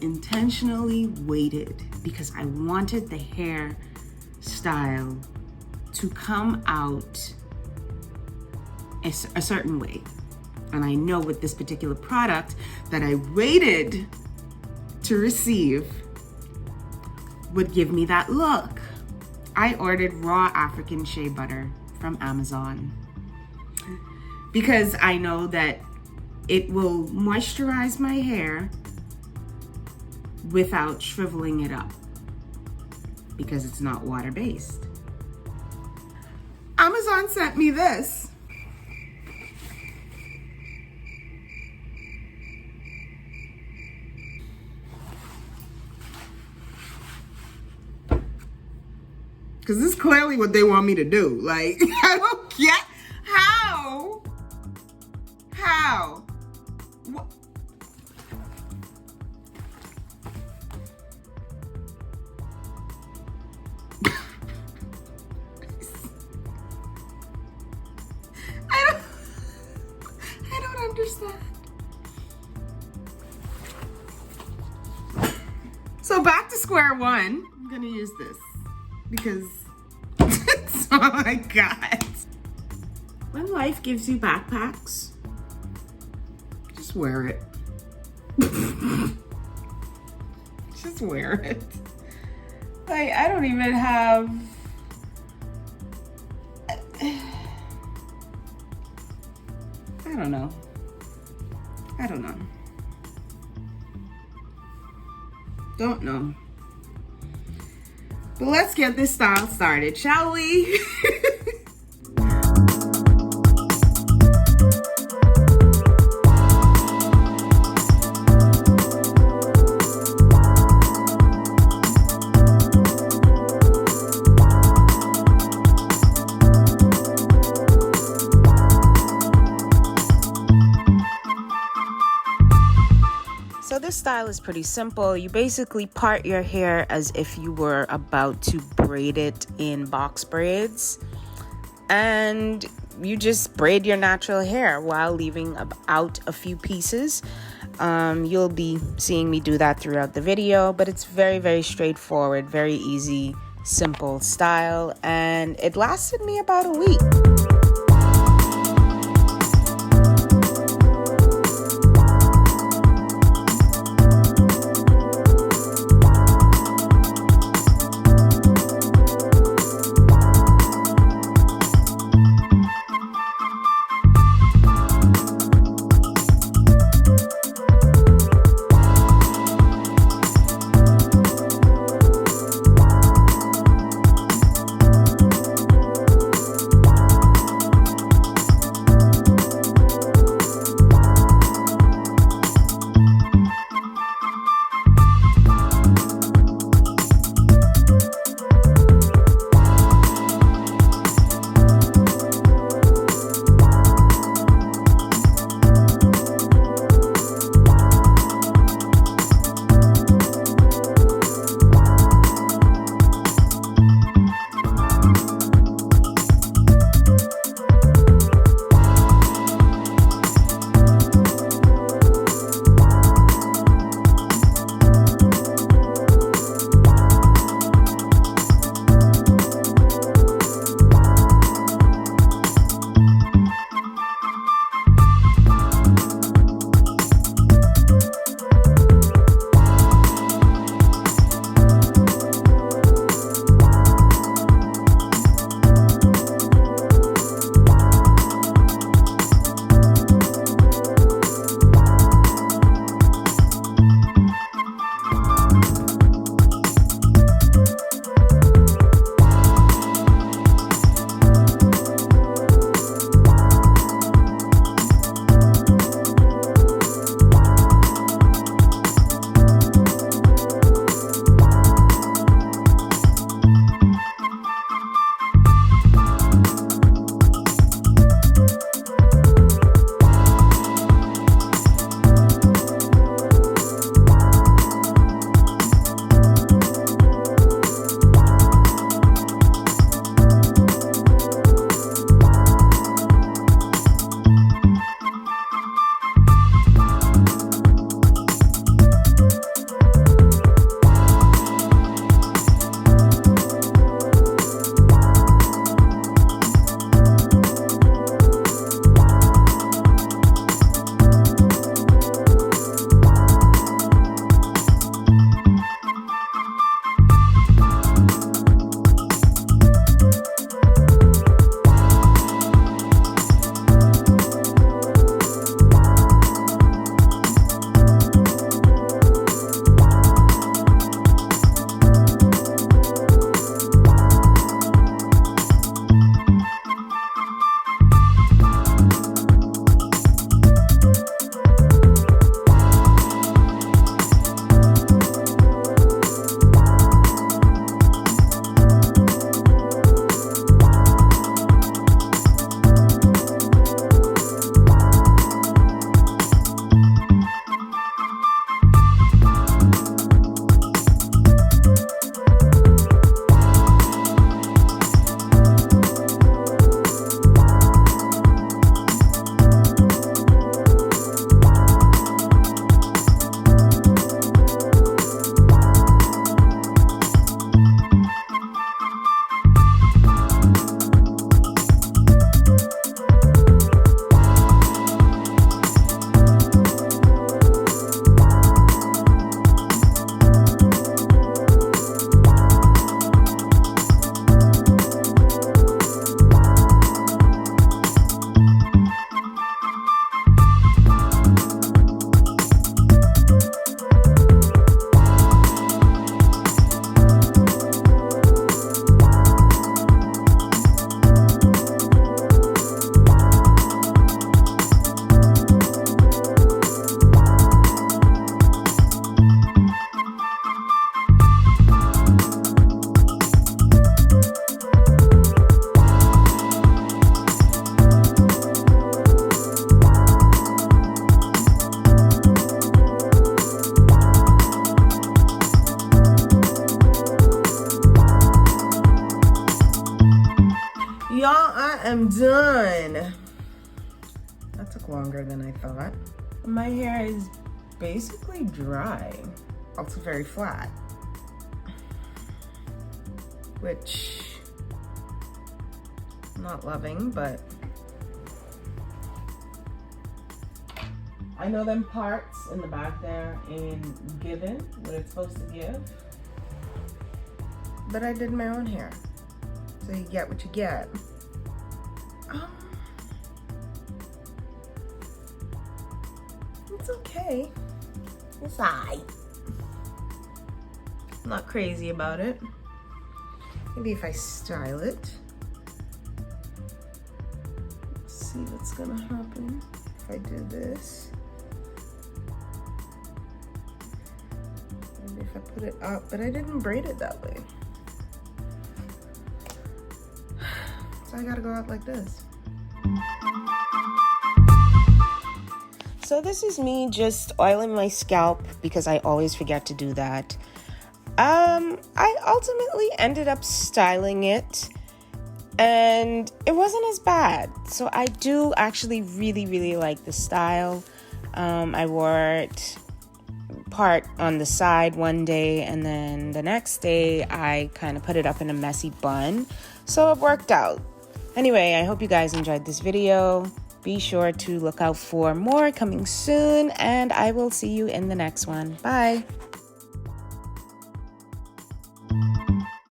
intentionally waited because I wanted the hair style to come out a certain way. And I know with this particular product that I waited to receive would give me that look. I ordered raw African shea butter from Amazon because I know that it will moisturize my hair without shriveling it up because it's not water-based. Amazon sent me this. Because this is clearly what they want me to do. Like, I don't get how? What? I don't understand. So back to square one. I'm gonna use this because it's all I got. When life gives you backpacks, just wear it. Just wear it. Like, I don't even have... I don't know. Don't know. But let's get this style started, shall we? So this style is pretty simple. You basically part your hair as if you were about to braid it in box braids, and you just braid your natural hair while leaving out a few pieces. You'll be seeing me do that throughout the video, but it's very, very straightforward, very easy, simple style, and it lasted me about a week. I am done. That took longer than I thought. My hair is basically dry, also very flat, which I'm not loving, but I know them parts in the back there ain't given what it's supposed to give, but I did my own hair, so you get what you get. It's okay. It's alright. I'm not crazy about it. Maybe if I style it. Let's see what's gonna happen if I do this. Maybe if I put it up, but I didn't braid it that way. So I gotta go out like this. So this is me just oiling my scalp because I always forget to do that. I ultimately ended up styling it and it wasn't as bad. So I do actually really like the style. I wore it part on the side one day and then the next day I kind of put it up in a messy bun. So it worked out. Anyway, I hope you guys enjoyed this video. Be sure to look out for more coming soon, and I will see you in the next one. Bye.